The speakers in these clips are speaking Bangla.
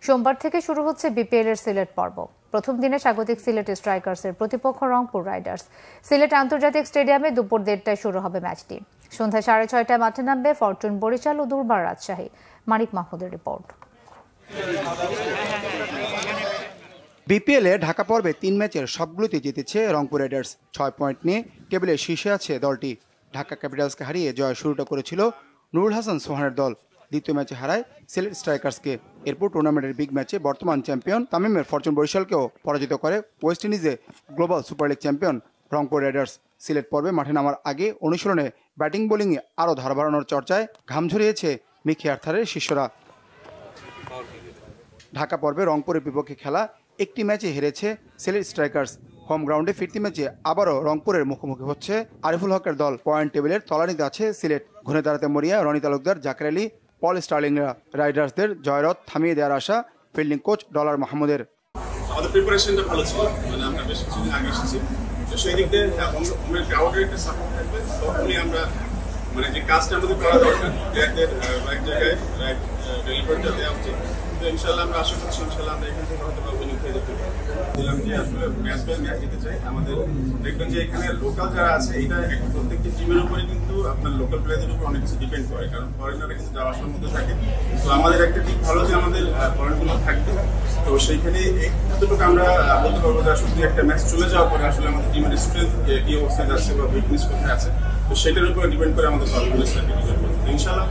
সোমবার থেকে শুরু হচ্ছে বিপিএল এর সিলেট পর্ব। প্রথম দিনে স্বাগতিক সিলেট স্ট্রাইকার্সের প্রতিপক্ষ রংপুর রাইডার্স। সিলেট আন্তর্জাতিক স্টেডিয়ামে দুপুর 1:30টায় শুরু হবে ম্যাচটি। সন্ধ্যা 6:30টায় মাঠে নামবে ফরচুন বরিশাল ও দুর্বার রাজশাহী। মানিক মাহমুদের রিপোর্ট। বিপিএলে ঢাকা পর্বে 3 ম্যাচের সবগুলোতে জিতেছে রংপুর রাইডার্স। 6 পয়েন্ট নিয়ে টেবিলের শীর্ষে আছে দলটি। ঢাকা ক্যাপিটালসকে হারিয়ে জয় শুরুটা করেছিল নুরুল হাসান সোহানের দল। দ্বিতীয় ম্যাচে হারায় সিলেট স্ট্রাইকার্সকে। এরপর টুর্নামেন্টের বিগ ম্যাচে বর্তমান চ্যাম্পিয়ন তামিমের ফরচুন বরিশালকেও পরাজিত করে ওয়েস্ট ইন্ডিজে global super league champion Rangpur riders. Sylhet পর্বে মাঠে নামার আগে অনুশীলনে ব্যাটিং বোলিংয়ে আরও ধার বাড়ানোর চর্চায় ঘাম ঝরিয়েছে মিকি আর্থারের শিষ্যরা। ঢাকা পর্বে রংপুরের বিপক্ষে খেলা একটি ম্যাচে হেরেছে সিলেট স্ট্রাইকার্স। হোম গ্রাউন্ডে ফিরতি ম্যাচে আবারও রংপুরের মুখোমুখি হচ্ছে আরিফুল হকের দল। পয়েন্ট টেবিলের তলানিতে আছে সিলেট। ঘুরে দাঁড়াতে মরিয়া রনি তালুকদার, জাকের আলী, পল স্টার্লিংরা। রাইডার্সদের জয়রথ থামিয়ে দেওয়ার আশা ফিল্ডিং কোচ ডলার মাহমুদের। আমাদের প্রিপারেশনটা ভালো ছিল, মানে আমরা বেশ কিছুদিন আগে এসেছি, তো সেই দিক দিয়ে হোমের ক্রাউডের একটা সাপোর্ট থাকবে, তখনই আমরা মানে যে কাজটা আমাদের করা দরকার প্লেয়ারদের এক জায়গায় ডেলিভারিটা দেওয়া উচিত। তো ইনশাল্লাহ আমরা আশা করছি ইনশাল্লাহ আমরা এখান থেকে হয়তো উইনিং হয়ে যেতে পারি। বললাম যে আসলে ম্যাচ বাই ম্যাচ যেতে চাই। আমাদের দেখবেন যে এখানে লোকাল যারা আছে, এটা প্রত্যেকটি টিমের উপরে কিন্তু আপনার লোকাল প্লেয়ারদের উপর অনেক কিছু ডিপেন্ড করে, কারণ ফরেনাররা কিন্তু যাওয়া আসার মধ্যে থাকে। তো আমাদের একটা দিক ভালো যে আমাদের ফরেনগুলো থাকবে, তো সেইখানে এতটুকু আমরা বলতে পারবো যে আসলে একটা ম্যাচ চলে যাওয়ার পরে আসলে আমাদের টিমের স্ট্রেংথ কি অবস্থায় যাচ্ছে বা উইকনেস কোথায় আছে, তো সেটার উপরে ডিপেন্ড করে আমাদের দলগুলো ইনশাল্লাহ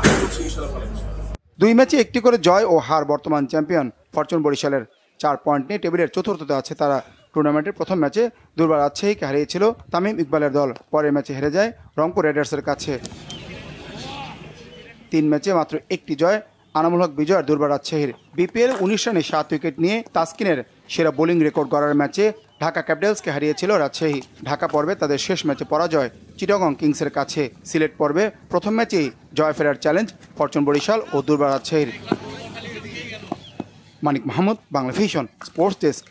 আশা করছি ইনশাল্লাহ ভালো। 2 ম্যাচে একটি করে জয় ও হার বর্তমান চ্যাম্পিয়ন ফরচুন বরিশালের। 4 পয়েন্ট নিয়ে টেবিলের চতুর্থতে আছে তারা। টুর্নামেন্টের প্রথম ম্যাচে দুর্বার রাজশাহীকে হারিয়েছিল তামিম ইকবালের দল। পরের ম্যাচে হেরে যায় রংপুর রাইডার্সের কাছে। 3 ম্যাচে মাত্র একটি জয় আনামুল হক বিজয় দুর্বার রাজশাহীর। বিপিএল 19 রানে 7 উইকেট নিয়ে তাসকিনের সেরা বোলিং রেকর্ড করার ম্যাচে ঢাকা ক্যাপিটালসকে হারিয়েছিল রাজশাহী। ঢাকা পর্বে তাদের শেষ ম্যাচে পরাজয় চিটাগং কিংসের কাছে। সিলেট পর্বে প্রথম ম্যাচেই জয় ফেরার চ্যালেঞ্জ ফরচুন বরিশাল ও দুর্বার রাজশাহীর। Manik Mahmud, Bangla vision, sports desk.